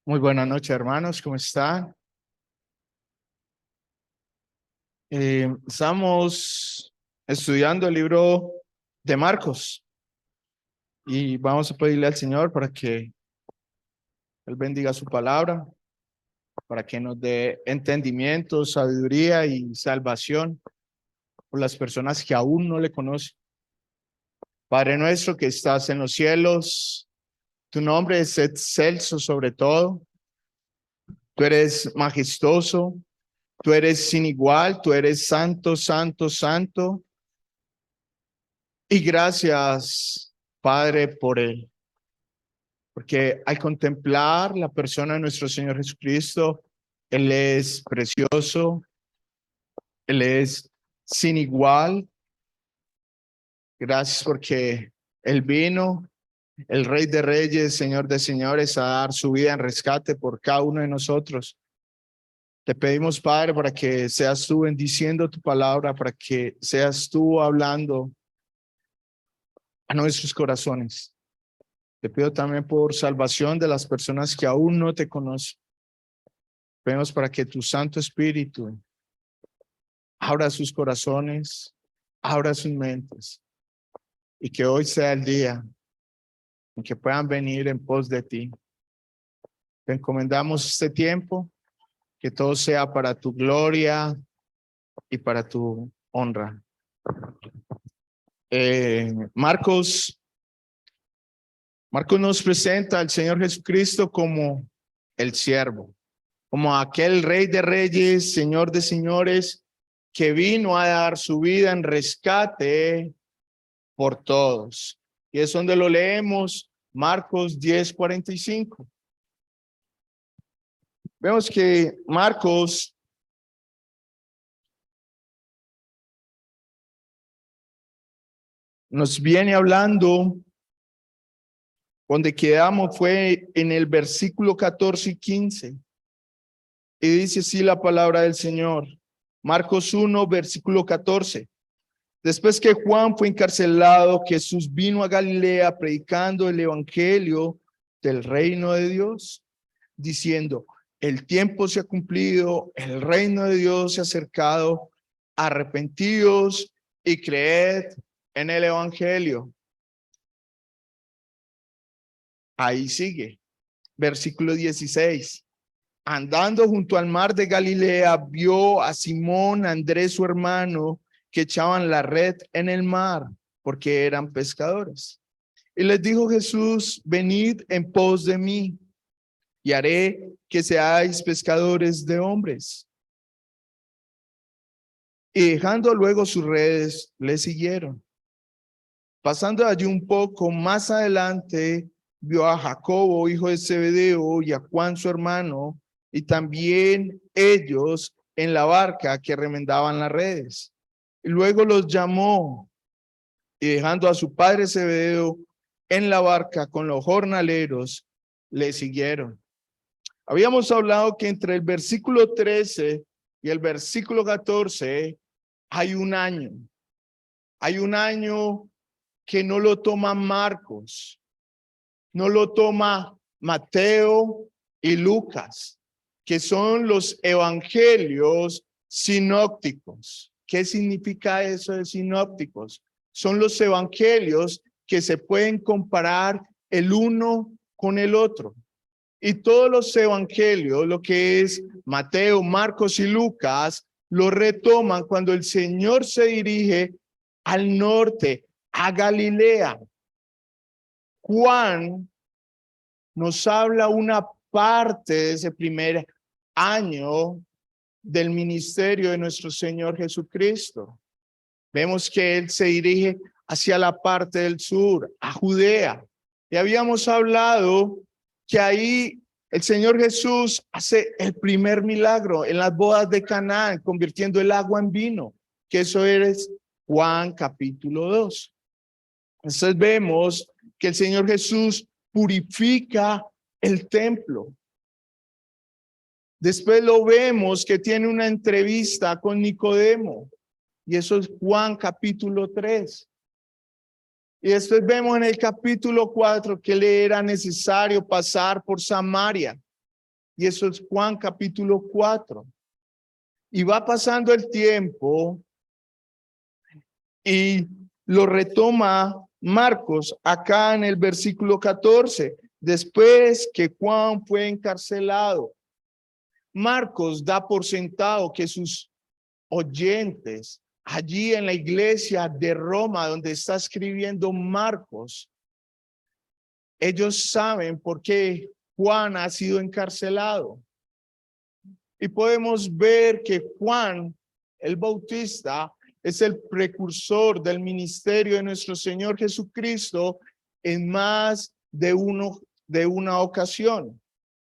Muy buenas noches, hermanos, ¿cómo están? Estamos estudiando el libro de Marcos y vamos a pedirle al Señor para que Él bendiga su palabra, para que nos dé entendimiento, sabiduría y salvación por las personas que aún no le conocen. Padre nuestro que estás en los cielos, tu nombre es excelso sobre todo, tú eres majestuoso, tú eres sin igual, tú eres santo, santo, santo. Y gracias, Padre, por él. Porque al contemplar la persona de nuestro Señor Jesucristo, Él es precioso, Él es sin igual. Gracias porque Él vino, el Rey de Reyes, Señor de Señores, a dar su vida en rescate por cada uno de nosotros. Te pedimos, Padre, para que seas tú bendiciendo tu palabra, para que seas tú hablando a nuestros corazones. Te pido también por salvación de las personas que aún no te conocen. Pedimos para que tu Santo Espíritu abra sus corazones, abra sus mentes y que hoy sea el día en que puedan venir en pos de ti. Te encomendamos este tiempo, que todo sea para tu gloria y para tu honra. Marcos nos presenta al Señor Jesucristo como el siervo, como aquel Rey de Reyes, Señor de Señores, que vino a dar su vida en rescate por todos. Y es donde lo leemos, Marcos 10:45. Vemos que Marcos nos viene hablando, donde quedamos fue en el versículo 14 y 15. Y dice así la palabra del Señor. Marcos 1, versículo 14. Después que Juan fue encarcelado, Jesús vino a Galilea predicando el evangelio del reino de Dios, diciendo: el tiempo se ha cumplido, el reino de Dios se ha acercado, arrepentíos y creed en el evangelio. Ahí sigue, versículo 16. Andando junto al mar de Galilea, vio a Simón, Andrés su hermano, que echaban la red en el mar, porque eran pescadores. Y les dijo Jesús: venid en pos de mí, y haré que seáis pescadores de hombres. Y dejando luego sus redes, le siguieron. Pasando allí un poco más adelante, vio a Jacobo, hijo de Zebedeo, y a Juan su hermano, y también ellos en la barca que remendaban las redes. Y luego los llamó, y dejando a su padre Zebedeo en la barca con los jornaleros, le siguieron. Habíamos hablado que entre el versículo 13 y el versículo 14 hay un año. Hay un año que no lo toma Marcos, no lo toma Mateo y Lucas, que son los evangelios sinópticos. ¿Qué significa eso de sinópticos? Son los evangelios que se pueden comparar el uno con el otro. Y todos los evangelios, lo que es Mateo, Marcos y Lucas, lo retoman cuando el Señor se dirige al norte, a Galilea. Juan nos habla una parte de ese primer año del ministerio de nuestro Señor Jesucristo. Vemos que él se dirige hacia la parte del sur, a Judea. Y habíamos hablado que ahí el Señor Jesús hace el primer milagro en las bodas de Canaán, convirtiendo el agua en vino, que eso es Juan capítulo 2. Entonces vemos que el Señor Jesús purifica el templo. Después lo vemos que tiene una entrevista con Nicodemo, y eso es Juan capítulo 3. Y después vemos en el capítulo 4 que le era necesario pasar por Samaria. Y eso es Juan capítulo 4. Y va pasando el tiempo y lo retoma Marcos acá en el versículo 14. Después que Juan fue encarcelado, Marcos da por sentado que sus oyentes allí en la iglesia de Roma, donde está escribiendo Marcos, ellos saben por qué Juan ha sido encarcelado. Y podemos ver que Juan el Bautista es el precursor del ministerio de nuestro Señor Jesucristo en más de una ocasión.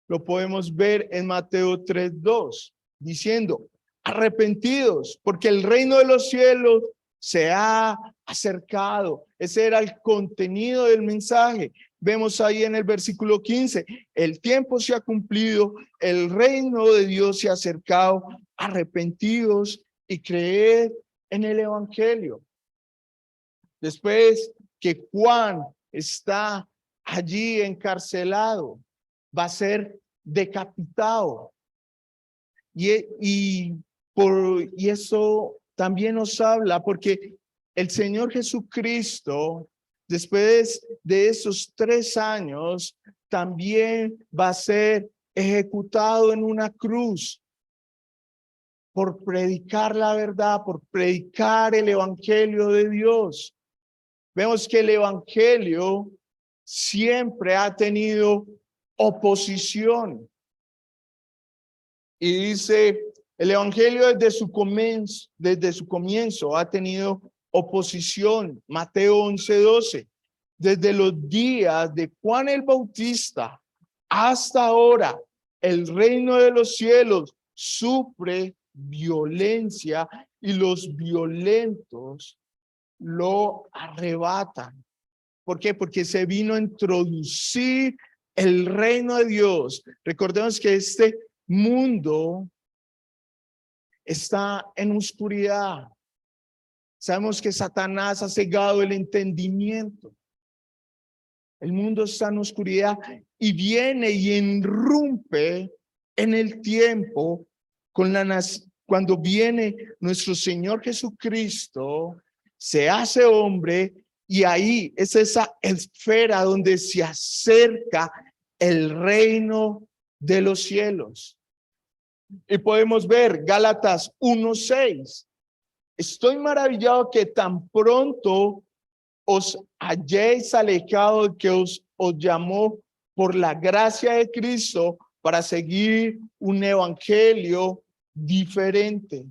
Lo podemos ver en Mateo 3:2, diciendo: arrepentidos, porque el reino de los cielos se ha acercado. Ese era el contenido del mensaje. Vemos ahí en el versículo 15, el tiempo se ha cumplido, el reino de Dios se ha acercado, arrepentidos y creed en el evangelio. Después que Juan está allí encarcelado, va a ser decapitado. Y eso también nos habla porque el Señor Jesucristo, después de esos 3 años, también va a ser ejecutado en una cruz por predicar la verdad, por predicar el evangelio de Dios. Vemos que el evangelio siempre ha tenido oposición. Y dice, el evangelio desde su comienzo ha tenido oposición. Mateo 11:12. Desde los días de Juan el Bautista hasta ahora, el reino de los cielos sufre violencia y los violentos lo arrebatan. ¿Por qué? Porque se vino a introducir el reino de Dios. Recordemos que este mundo está en oscuridad. Sabemos que Satanás ha cegado el entendimiento. El mundo está en oscuridad y viene y irrumpe en el tiempo cuando viene nuestro Señor Jesucristo, se hace hombre y ahí es esa esfera donde se acerca el reino de los cielos. Y podemos ver Gálatas 1:6. Estoy maravillado que tan pronto os hayáis alejado de que os llamó por la gracia de Cristo para seguir un evangelio diferente.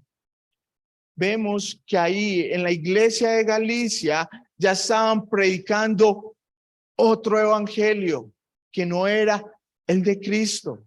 Vemos que ahí en la iglesia de Galicia ya estaban predicando otro evangelio que no era el de Cristo.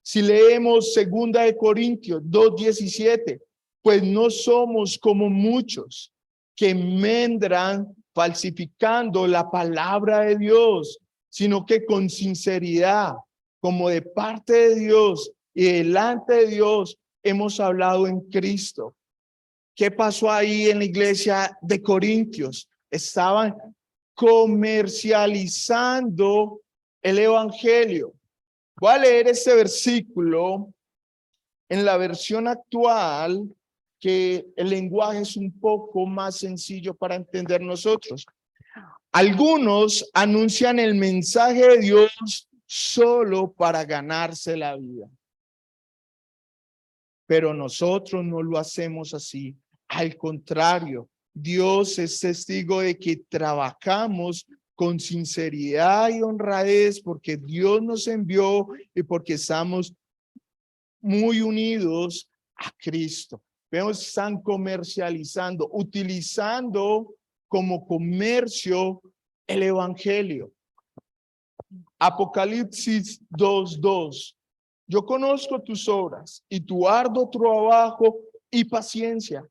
Si leemos 2 de Corintios 2:17, pues no somos como muchos que mendran falsificando la palabra de Dios, sino que con sinceridad, como de parte de Dios y delante de Dios, hemos hablado en Cristo. ¿Qué pasó ahí en la iglesia de Corintios? Estaban comercializando el evangelio. Voy a leer este versículo en la versión actual, que el lenguaje es un poco más sencillo para entender nosotros. Algunos anuncian el mensaje de Dios solo para ganarse la vida. Pero nosotros no lo hacemos así. Al contrario, Dios es testigo de que trabajamos con sinceridad y honradez porque Dios nos envió y porque estamos muy unidos a Cristo. Vemos, están comercializando, utilizando como comercio el evangelio. Apocalipsis 2:2. Yo conozco tus obras y tu arduo trabajo y paciencia,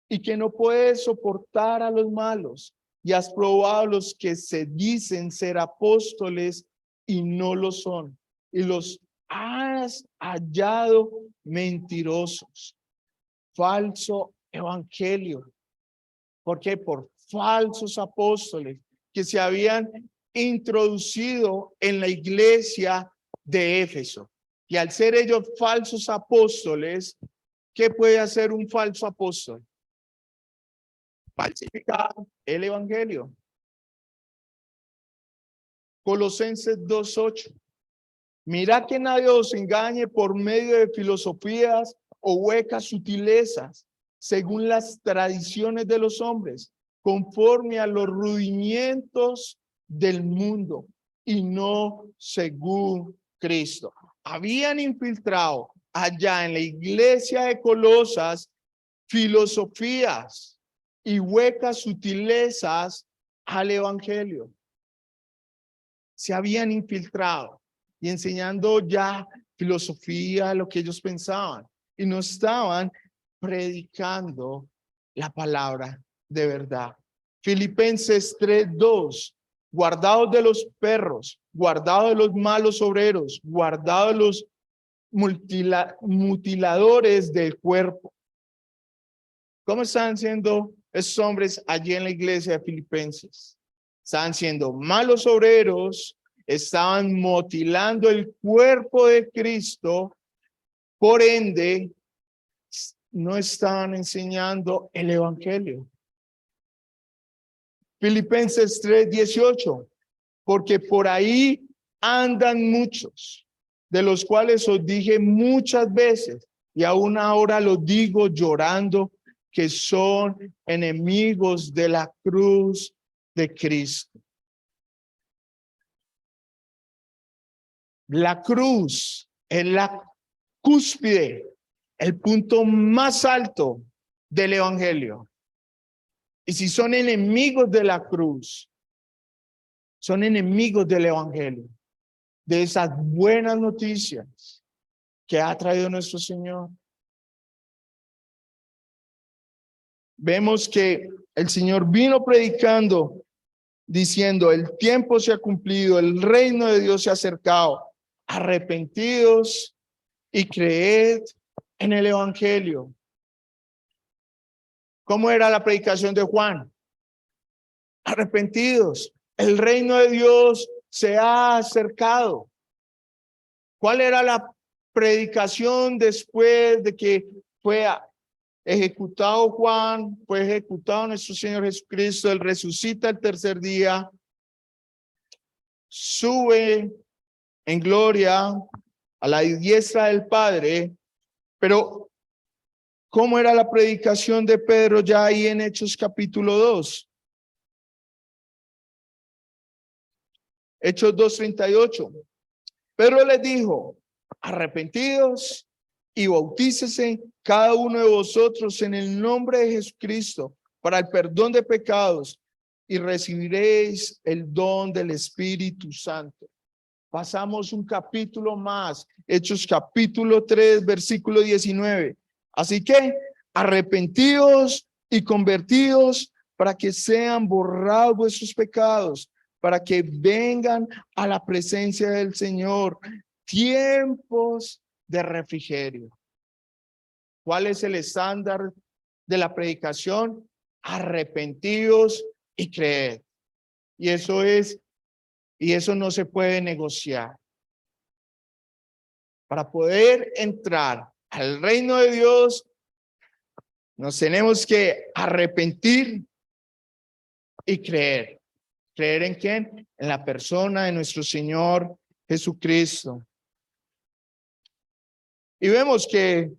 y que no puedes soportar a los malos, y has probado a los que se dicen ser apóstoles y no lo son, y los has hallado mentirosos. Falso evangelio. ¿Por qué? Por falsos apóstoles que se habían introducido en la iglesia de Éfeso. Y al ser ellos falsos apóstoles, ¿qué puede hacer un falso apóstol? Falsificar el evangelio. Colosenses 2:8. Mirad que nadie os engañe por medio de filosofías o huecas sutilezas, según las tradiciones de los hombres, conforme a los rudimientos del mundo y no según Cristo. Habían infiltrado allá en la iglesia de Colosas filosofías y huecas sutilezas al evangelio. Se habían infiltrado y enseñando ya filosofía, lo que ellos pensaban, y no estaban predicando la palabra de verdad. Filipenses 3:2, guardados de los perros, guardados de los malos obreros, guardados de los mutiladores del cuerpo. ¿Cómo están siendo esos hombres allí en la iglesia de Filipenses? Estaban siendo malos obreros, estaban mutilando el cuerpo de Cristo, por ende, no estaban enseñando el evangelio. Filipenses 3:18, porque por ahí andan muchos, de los cuales os dije muchas veces, y aún ahora lo digo llorando, que son enemigos de la cruz de Cristo. La cruz es la cúspide, el punto más alto del evangelio. Y si son enemigos de la cruz, son enemigos del evangelio, de esas buenas noticias que ha traído nuestro Señor. Vemos que el Señor vino predicando, diciendo, el tiempo se ha cumplido, el reino de Dios se ha acercado. Arrepentidos y creed en el evangelio. ¿Cómo era la predicación de Juan? Arrepentidos, el reino de Dios se ha acercado. ¿Cuál era la predicación después de que fue ejecutado Juan, fue ejecutado nuestro Señor Jesucristo, Él resucita el tercer día, sube en gloria a la diestra del Padre? Pero ¿cómo era la predicación de Pedro ya ahí en Hechos capítulo 2? Hechos 2:38. Pedro les dijo, arrepentidos y bautícese cada uno de vosotros en el nombre de Jesucristo para el perdón de pecados y recibiréis el don del Espíritu Santo. Pasamos un capítulo más, Hechos capítulo 3, versículo 19. Así que arrepentidos y convertidos para que sean borrados vuestros pecados, para que vengan a la presencia del Señor tiempos de refrigerio. ¿Cuál es el estándar de la predicación? Arrepentidos y creed. Y eso no se puede negociar. Para poder entrar al reino de Dios, nos tenemos que arrepentir y creer. ¿Creer en quién? En la persona de nuestro Señor Jesucristo. Y vemos que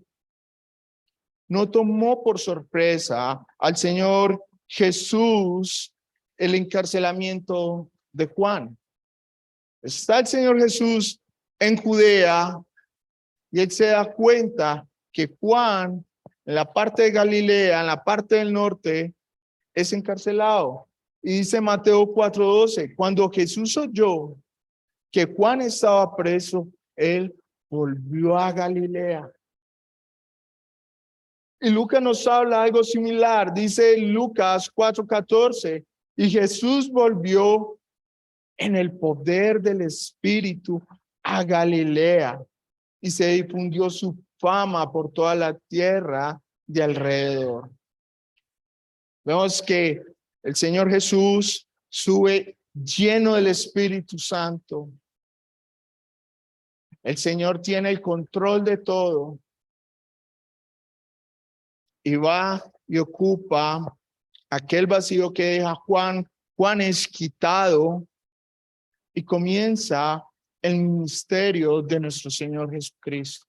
no tomó por sorpresa al Señor Jesús el encarcelamiento de Juan. Está el Señor Jesús en Judea y él se da cuenta que Juan, en la parte de Galilea, en la parte del norte, es encarcelado. Y dice Mateo 4:12, cuando Jesús oyó que Juan estaba preso, él volvió a Galilea. Y Lucas nos habla algo similar. Dice Lucas 4:14, y Jesús volvió en el poder del Espíritu a Galilea y se difundió su fama por toda la tierra de alrededor. Vemos que el Señor Jesús sube lleno del Espíritu Santo El Señor tiene el control de todo y va y ocupa aquel vacío que deja Juan. Juan es quitado y comienza el ministerio de nuestro Señor Jesucristo.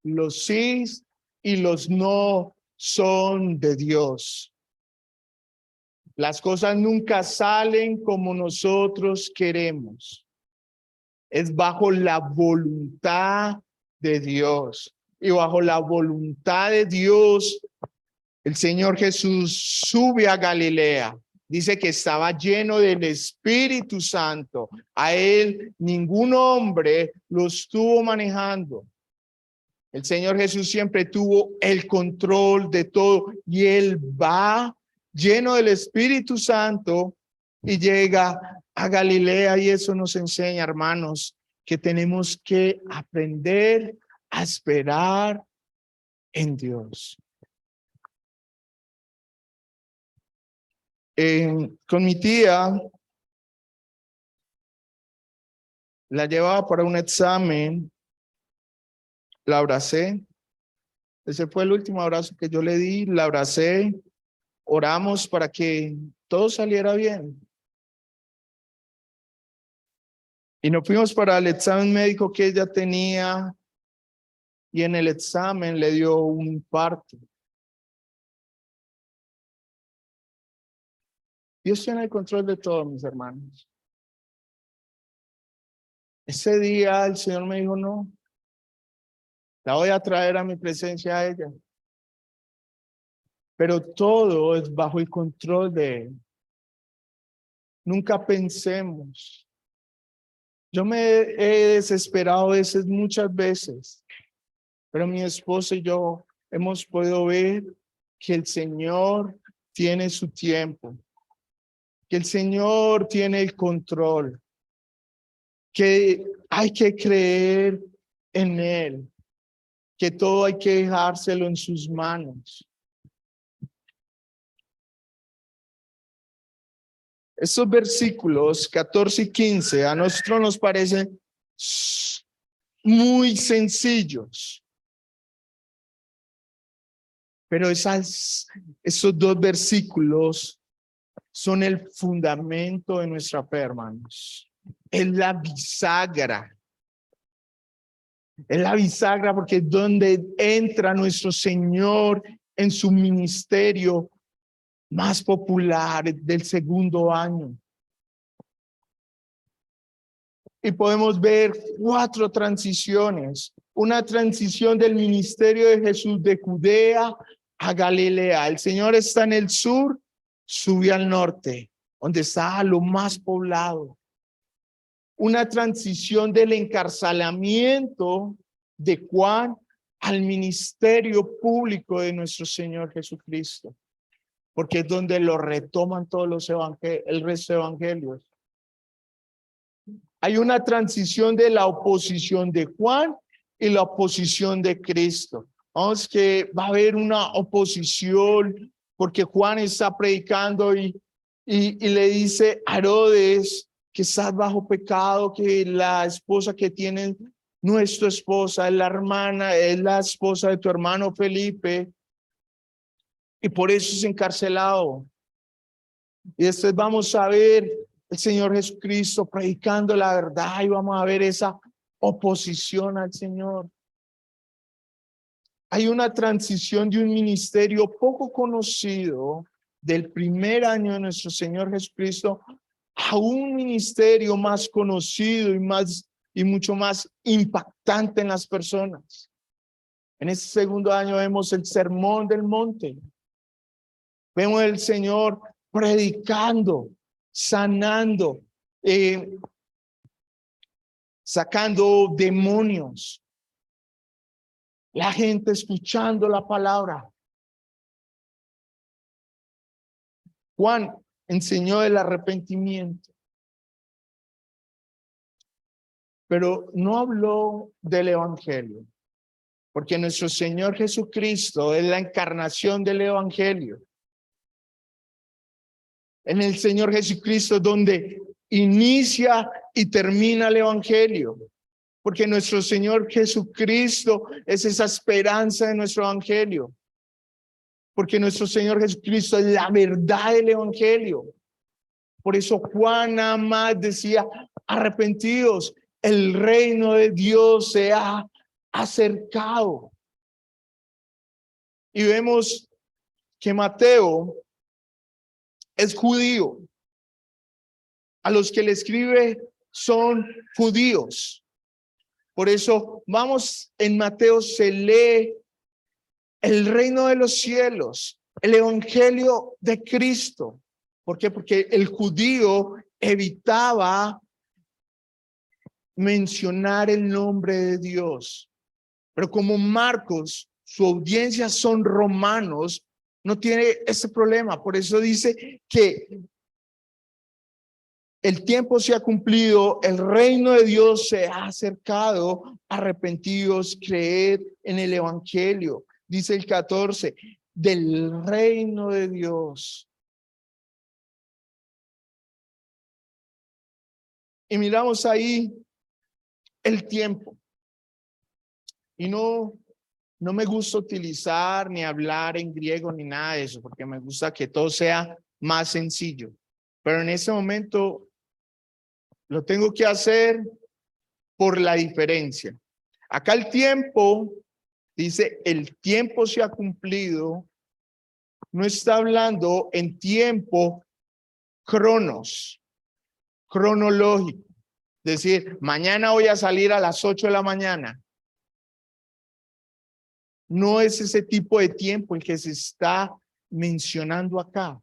Los sí y los no son de Dios. Las cosas nunca salen como nosotros queremos. Es bajo la voluntad de Dios. Y bajo la voluntad de Dios, el Señor Jesús sube a Galilea. Dice que estaba lleno del Espíritu Santo. A él ningún hombre lo estuvo manejando. El Señor Jesús siempre tuvo el control de todo y él va lleno del Espíritu Santo y llega a Galilea, y eso nos enseña, hermanos, que tenemos que aprender a esperar en Dios. Con mi tía, la llevaba para un examen, la abracé. Ese fue el último abrazo que yo le di, la abracé, oramos para que todo saliera bien. Y nos fuimos para el examen médico que ella tenía, y en el examen le dio un infarto. Dios tiene el control de todo, mis hermanos. Ese día el Señor me dijo, no, la voy a traer a mi presencia a ella. Pero todo es bajo el control de Él. Nunca pensemos. Yo me he desesperado muchas veces, pero mi esposa y yo hemos podido ver que el Señor tiene su tiempo, que el Señor tiene el control, que hay que creer en Él, que todo hay que dejárselo en sus manos. Estos versículos 14 y 15 a nosotros nos parecen muy sencillos, pero esos dos versículos son el fundamento de nuestra fe, hermanos. Es la bisagra. Es la bisagra porque es donde entra nuestro Señor en su ministerio más popular del segundo año. Y podemos ver 4 transiciones. Una transición del ministerio de Jesús de Judea a Galilea. El Señor está en el sur, sube al norte, donde está lo más poblado. Una transición del encarcelamiento de Juan al ministerio público de nuestro Señor Jesucristo, porque es donde lo retoman todos los evangelios, el resto de evangelios. Hay una transición de la oposición de Juan y la oposición de Cristo. Vamos que va a haber una oposición porque Juan está predicando y le dice a Herodes que estás bajo pecado, que la esposa que tiene nuestra esposa es la hermana, es la esposa de tu hermano Felipe, y por eso es encarcelado. Y después vamos a ver el Señor Jesucristo predicando la verdad y vamos a ver esa oposición al Señor. Hay una transición de un ministerio poco conocido del primer año de nuestro Señor Jesucristo a un ministerio más conocido y mucho más impactante en las personas. En este segundo año vemos el Sermón del Monte. Vemos el Señor predicando, sanando, sacando demonios. La gente escuchando la palabra. Juan enseñó el arrepentimiento, pero no habló del evangelio, porque nuestro Señor Jesucristo es la encarnación del evangelio. En el Señor Jesucristo donde inicia y termina el evangelio. Porque nuestro Señor Jesucristo es esa esperanza de nuestro evangelio. Porque nuestro Señor Jesucristo es la verdad del evangelio. Por eso Juan nada más decía, arrepentidos, el reino de Dios se ha acercado. Y vemos que Mateo es judío. A los que le escribe son judíos. Por eso vamos en Mateo, se lee el reino de los cielos, el evangelio de Cristo. ¿Por qué? Porque el judío evitaba mencionar el nombre de Dios. Pero como Marcos, su audiencia son romanos, no tiene ese problema. Por eso dice que el tiempo se ha cumplido, el reino de Dios se ha acercado, arrepentidos, creed en el evangelio. Dice el 14, del reino de Dios. Y miramos ahí el tiempo. Y no me gusta utilizar ni hablar en griego ni nada de eso, porque me gusta que todo sea más sencillo. Pero en este momento lo tengo que hacer por la diferencia. Acá el tiempo, dice, el tiempo se ha cumplido, no está hablando en tiempo cronológico. Es decir, mañana voy a salir a las 8 de la mañana. No es ese tipo de tiempo el que se está mencionando acá.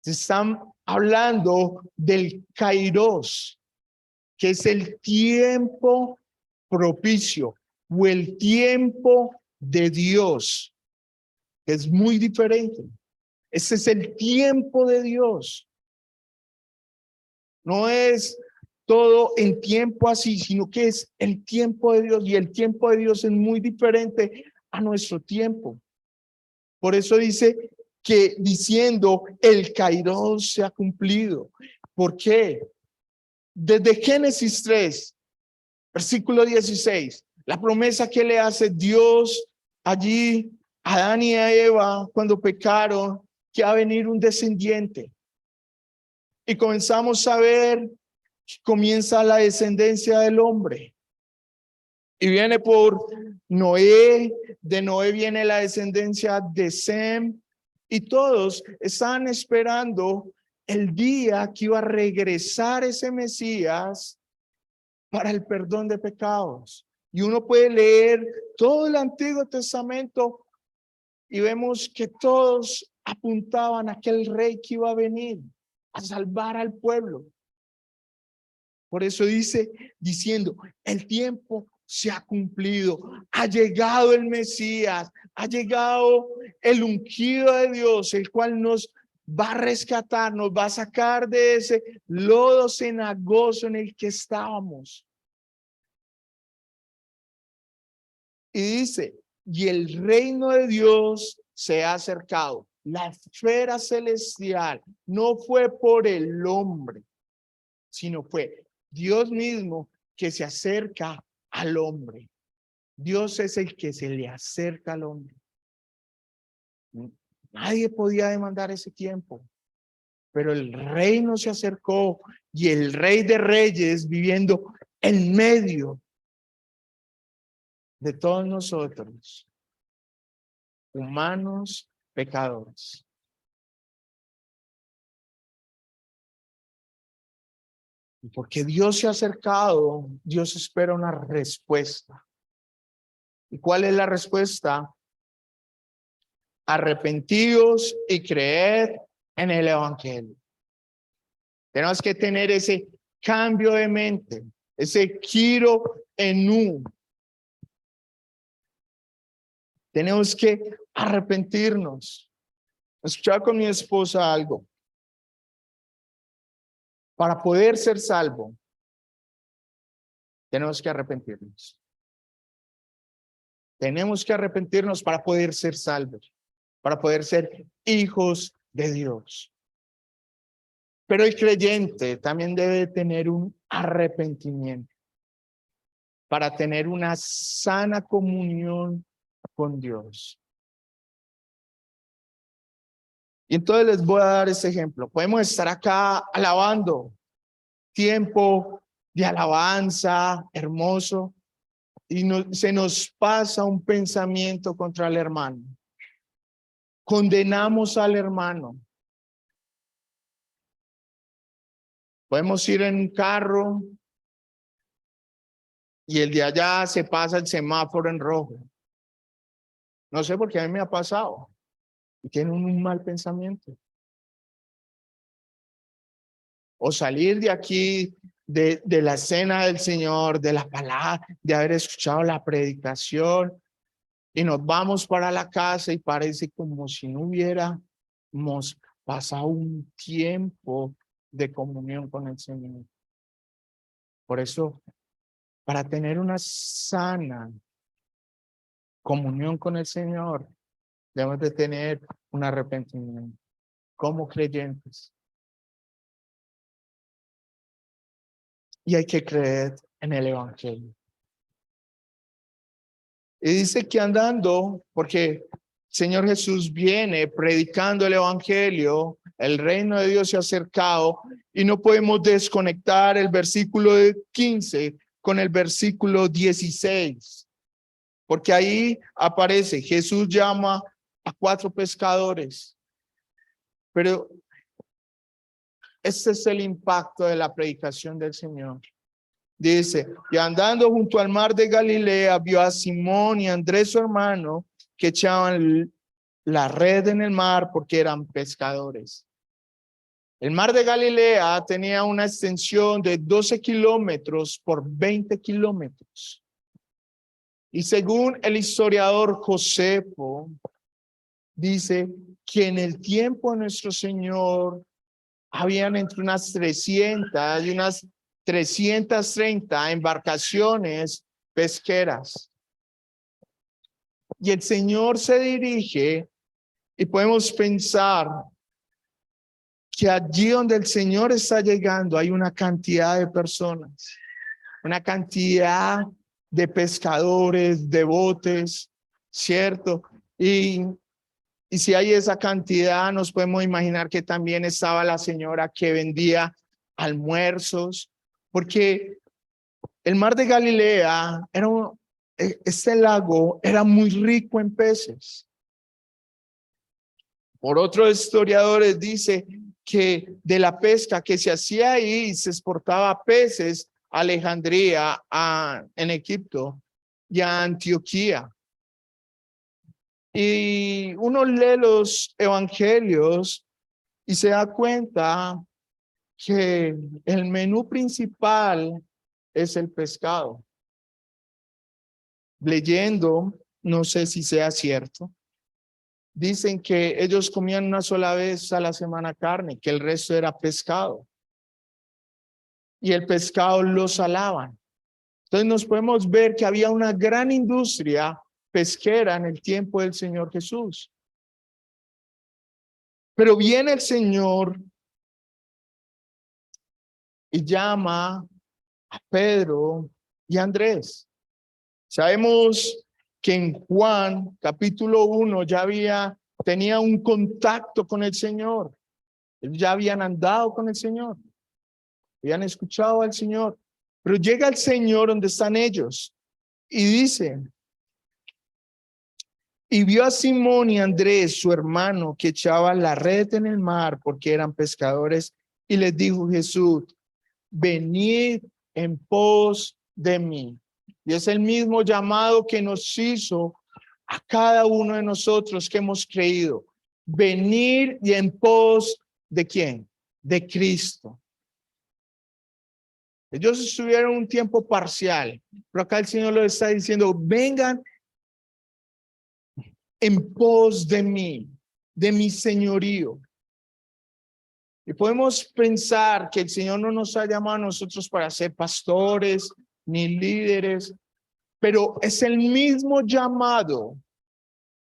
Se están hablando del kairos, que es el tiempo propicio o el tiempo de Dios. Es muy diferente. Ese es el tiempo de Dios. No es todo en tiempo así, sino que es el tiempo de Dios. Y el tiempo de Dios es muy diferente a nuestro tiempo. Por eso dice que diciendo el kairos se ha cumplido. ¿Por qué? Desde Génesis 3, versículo 16, la promesa que le hace Dios allí a Adán y a Eva cuando pecaron, que va a venir un descendiente. Y comenzamos a ver, comienza la descendencia del hombre. Y viene por Noé, de Noé viene la descendencia de Sem, y todos están esperando el día que iba a regresar ese Mesías para el perdón de pecados. Y uno puede leer todo el Antiguo Testamento y vemos que todos apuntaban a aquel rey que iba a venir a salvar al pueblo. Por eso dice, diciendo, el tiempo se ha cumplido, ha llegado el Mesías, ha llegado el ungido de Dios, el cual nos va a rescatar, nos va a sacar de ese lodo cenagoso en el que estábamos. Y dice, y el reino de Dios se ha acercado. La esfera celestial no fue por el hombre, sino fue Dios mismo que se acerca al hombre. Dios es el que se le acerca al hombre. Nadie podía demandar ese tiempo, pero el reino se acercó y el Rey de Reyes viviendo en medio de todos nosotros, humanos pecadores. Y porque Dios se ha acercado, Dios espera una respuesta. ¿Y cuál es la respuesta? Arrepentidos y creer en el evangelio. Tenemos que tener ese cambio de mente, ese giro en U. Tenemos que arrepentirnos. Escuchaba con mi esposa algo. Para poder ser salvo, tenemos que arrepentirnos. Tenemos que arrepentirnos para poder ser salvos, para poder ser hijos de Dios. Pero el creyente también debe tener un arrepentimiento para tener una sana comunión con Dios. Y entonces les voy a dar ese ejemplo. Podemos estar acá alabando, tiempo de alabanza hermoso, y se nos pasa un pensamiento contra el hermano. Condenamos al hermano. Podemos ir en un carro y el de allá se pasa el semáforo en rojo. No sé por qué a mí me ha pasado. Y tiene un mal pensamiento. O salir de aquí, de la cena del Señor, de la palabra, de haber escuchado la predicación, y nos vamos para la casa y parece como si no hubiéramos pasado un tiempo de comunión con el Señor. Por eso, para tener una sana comunión con el Señor, debemos de tener un arrepentimiento como creyentes. Y hay que creer en el Evangelio. Y dice que andando, porque el Señor Jesús viene predicando el Evangelio, el reino de Dios se ha acercado, y no podemos desconectar el versículo 15 con el versículo 16, porque ahí aparece, Jesús llama a 4 pescadores, pero este es el impacto de la predicación del Señor. Dice, y andando junto al mar de Galilea, vio a Simón y a Andrés su hermano, que echaban la red en el mar porque eran pescadores. El mar de Galilea tenía una extensión de 12 kilómetros por 20 kilómetros. Y según el historiador Josefo, dice que en el tiempo de nuestro Señor habían entre unas 300 y unas 330 embarcaciones pesqueras. Y el Señor se dirige, y podemos pensar que allí donde el Señor está llegando hay una cantidad de personas, una cantidad de pescadores, de botes, ¿cierto? Y si hay esa cantidad, nos podemos imaginar que también estaba la señora que vendía almuerzos, porque el mar de Galilea este lago era muy rico en peces. Por otros historiadores dice que de la pesca que se hacía ahí se exportaba peces a Alejandría, en Egipto, y a Antioquía. Y uno lee los evangelios y se da cuenta que el menú principal es el pescado. Leyendo, no sé si sea cierto, dicen que ellos comían una sola vez a la semana carne, que el resto era pescado. Y el pescado lo salaban. Entonces nos podemos ver que había una gran industria pesquera en el tiempo del Señor Jesús. Pero viene el Señor y llama a Pedro y a Andrés. Sabemos que en Juan capítulo 1 tenía un contacto con el Señor. Ellos ya habían andado con el Señor, habían escuchado al Señor, pero llega el Señor donde están ellos y dice, y vio a Simón y Andrés, su hermano, que echaban la red en el mar porque eran pescadores, y les dijo Jesús, venid en pos de mí. Y es el mismo llamado que nos hizo a cada uno de nosotros que hemos creído. Venir y en pos de ¿quién? De Cristo. Ellos estuvieron un tiempo parcial, pero acá el Señor les está diciendo, vengan en pos de mí, de mi señorío. Y podemos pensar que el Señor no nos ha llamado a nosotros para ser pastores ni líderes, pero es el mismo llamado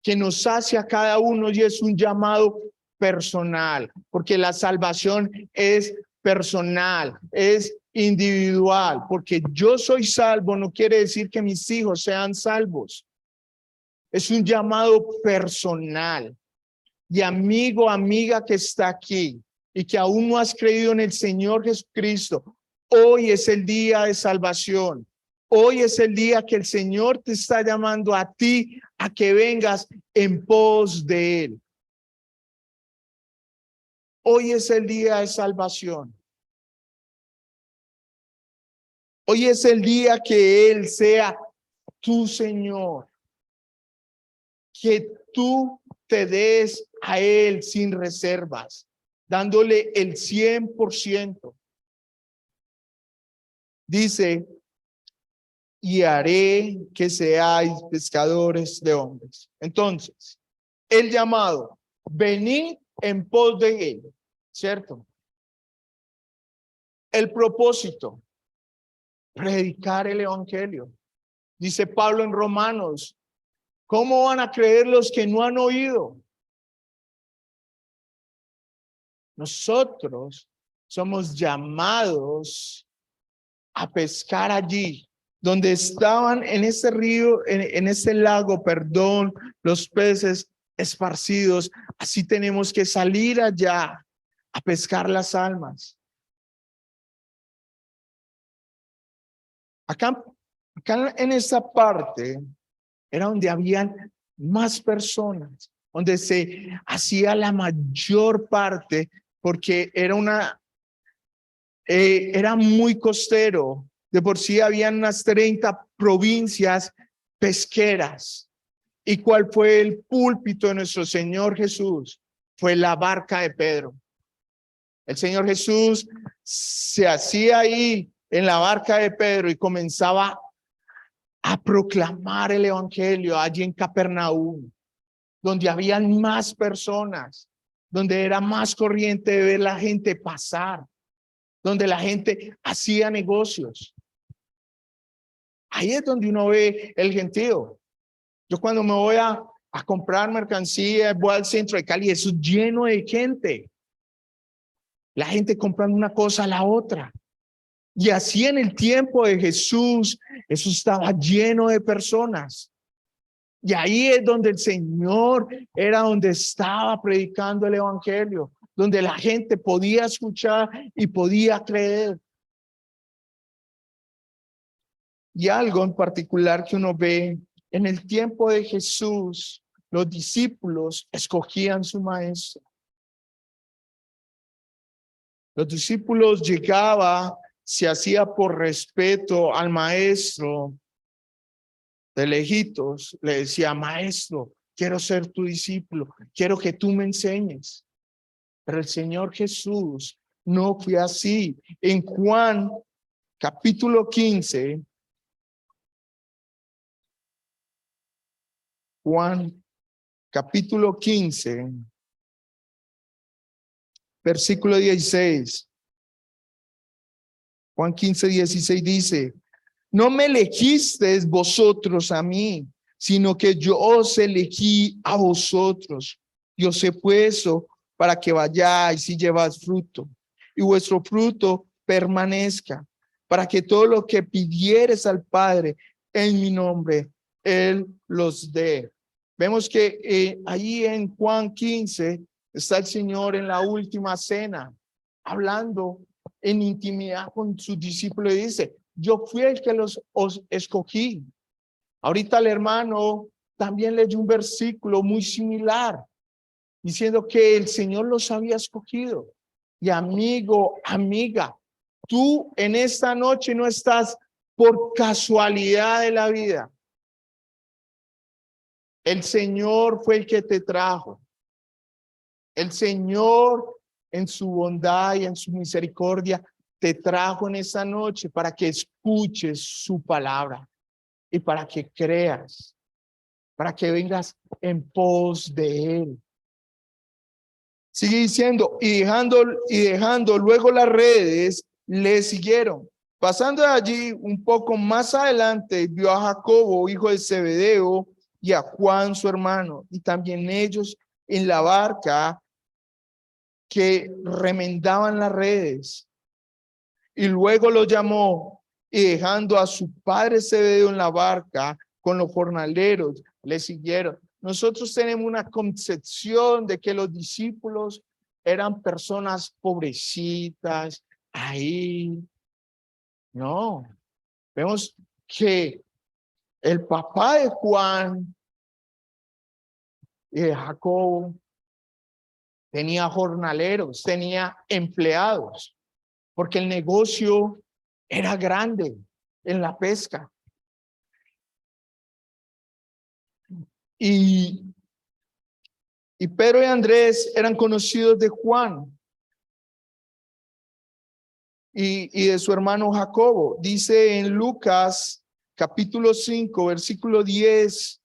que nos hace a cada uno y es un llamado personal, porque la salvación es personal, es individual, porque yo soy salvo no quiere decir que mis hijos sean salvos. Es un llamado personal. Y amigo, amiga que está aquí y que aún no has creído en el Señor Jesucristo, hoy es el día de salvación. Hoy es el día que el Señor te está llamando a ti a que vengas en pos de Él. Hoy es el día de salvación. Hoy es el día que Él sea tu Señor. Que tú te des a Él sin reservas, dándole el 100%. Dice, y haré que seáis pescadores de hombres. Entonces, el llamado, venid en pos de Él, ¿cierto? El propósito, predicar el evangelio. Dice Pablo en Romanos, ¿cómo van a creer los que no han oído? Nosotros somos llamados a pescar allí, donde estaban en ese río, en ese lago, perdón, los peces esparcidos. Así tenemos que salir allá a pescar las almas. Acá en esta parte era donde habían más personas, donde se hacía la mayor parte, porque era muy costero. De por sí habían unas 30 provincias pesqueras. ¿Y cuál fue el púlpito de nuestro Señor Jesús? Fue la barca de Pedro. El Señor Jesús se hacía ahí en la barca de Pedro y comenzaba a proclamar el evangelio allí en Capernaum, donde habían más personas, donde era más corriente de ver la gente pasar, donde la gente hacía negocios. Ahí es donde uno ve el gentío. Yo cuando me voy a comprar mercancía, voy al centro de Cali, eso es lleno de gente. La gente comprando una cosa a la otra. Y así en el tiempo de Jesús, eso estaba lleno de personas. Y ahí es donde el Señor era donde estaba predicando el evangelio, donde la gente podía escuchar y podía creer. Y algo en particular que uno ve en el tiempo de Jesús, los discípulos escogían su maestro. Los discípulos llegaban, se hacía por respeto al maestro de lejitos, le decía, maestro, quiero ser tu discípulo, quiero que tú me enseñes. Pero el Señor Jesús no fue así. En Juan capítulo 15, Juan capítulo 15, versículo 16. Juan 15, 16 dice, no me elegisteis vosotros a mí, sino que yo os elegí a vosotros. Y os he puesto para que vayáis y lleváis fruto, y vuestro fruto permanezca, para que todo lo que pidieres al Padre en mi nombre, Él los dé. Vemos que ahí en Juan 15 está el Señor en la última cena, hablando en intimidad con sus discípulos y dice, yo fui el que os escogí. Ahorita el hermano también leyó un versículo muy similar, diciendo que el Señor los había escogido. Y amigo, amiga, tú en esta noche no estás por casualidad de la vida. El Señor fue el que te trajo. El Señor en su bondad y en su misericordia te trajo en esta noche para que escuches su palabra y para que creas, para que vengas en pos de Él. Sigue diciendo, y dejando luego las redes, le siguieron. Pasando de allí un poco más adelante, vio a Jacobo, hijo de Zebedeo, y a Juan, su hermano, y también ellos en la barca que remendaban las redes. Y luego lo llamó y dejando a su padre Zebedeo en la barca con los jornaleros, le siguieron. Nosotros tenemos una concepción de que los discípulos eran personas pobrecitas, ahí. No, vemos que el papá de Juan y de Jacobo tenía jornaleros, tenía empleados, porque el negocio era grande en la pesca. Y Pedro y Andrés eran conocidos de Juan y de su hermano Jacobo. Dice en Lucas capítulo 5, versículo 10.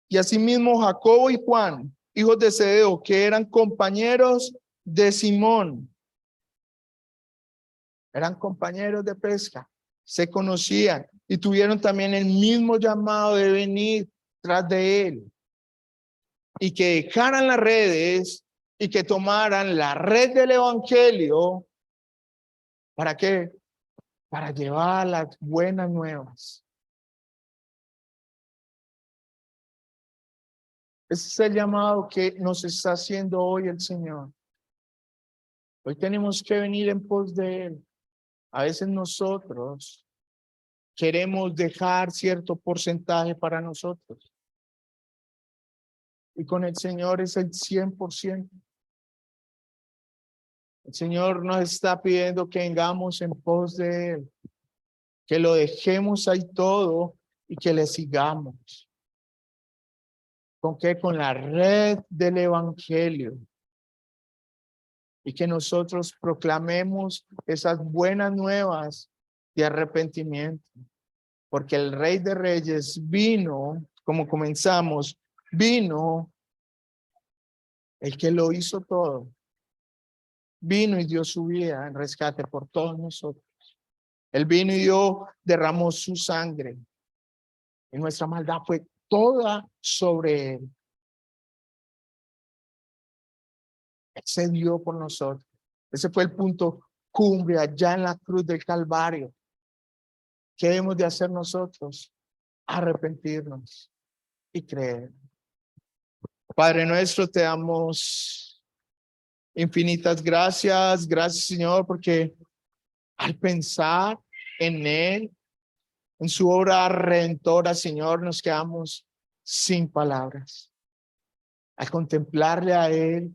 Y asimismo Jacobo y Juan, hijos de Zebedeo, que eran compañeros de Simón. Eran compañeros de pesca, se conocían y tuvieron también el mismo llamado de venir tras de él y que dejaran las redes y que tomaran la red del evangelio. ¿Para qué? Para llevar las buenas nuevas. Ese es el llamado que nos está haciendo hoy el Señor. Hoy tenemos que venir en pos de Él. A veces nosotros queremos dejar cierto porcentaje para nosotros. Y con el Señor es el 100%. El Señor nos está pidiendo que vengamos en pos de Él, que lo dejemos ahí todo y que le sigamos. ¿Con qué? Con la red del evangelio. Y que nosotros proclamemos esas buenas nuevas de arrepentimiento. Porque el Rey de Reyes vino, como comenzamos, vino el que lo hizo todo. Vino y dio su vida en rescate por todos nosotros. Él vino y derramó su sangre. Y nuestra maldad fue toda sobre él. Él se dio por nosotros. Ese fue el punto cumbre allá en la cruz del Calvario. ¿Qué debemos de hacer nosotros? Arrepentirnos y creer. Padre nuestro, te damos infinitas gracias. Gracias, Señor, porque al pensar en Él, en su obra redentora, Señor, nos quedamos sin palabras. Al contemplarle a Él,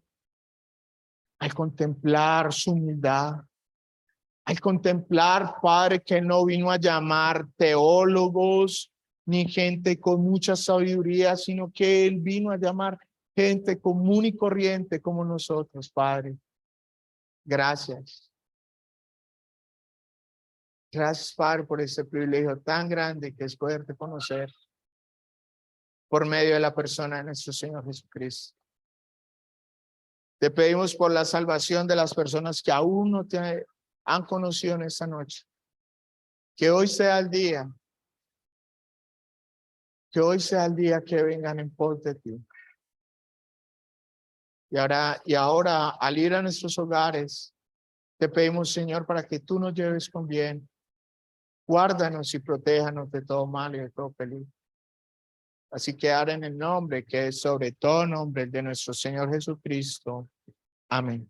al contemplar su humildad, al contemplar, Padre, que no vino a llamar teólogos ni gente con mucha sabiduría, sino que Él vino a llamar gente común y corriente como nosotros, Padre. Gracias. Gracias, Padre, por este privilegio tan grande que es poderte conocer por medio de la persona de nuestro Señor Jesucristo. Te pedimos por la salvación de las personas que aún no te han conocido en esta noche. Que hoy sea el día. Que hoy sea el día que vengan en pos de ti. Y ahora, al ir a nuestros hogares, te pedimos, Señor, para que tú nos lleves con bien. Guárdanos y protéjanos de todo mal y de todo peligro. Así que ahora en el nombre que es sobre todo nombre de nuestro Señor Jesucristo. Amén.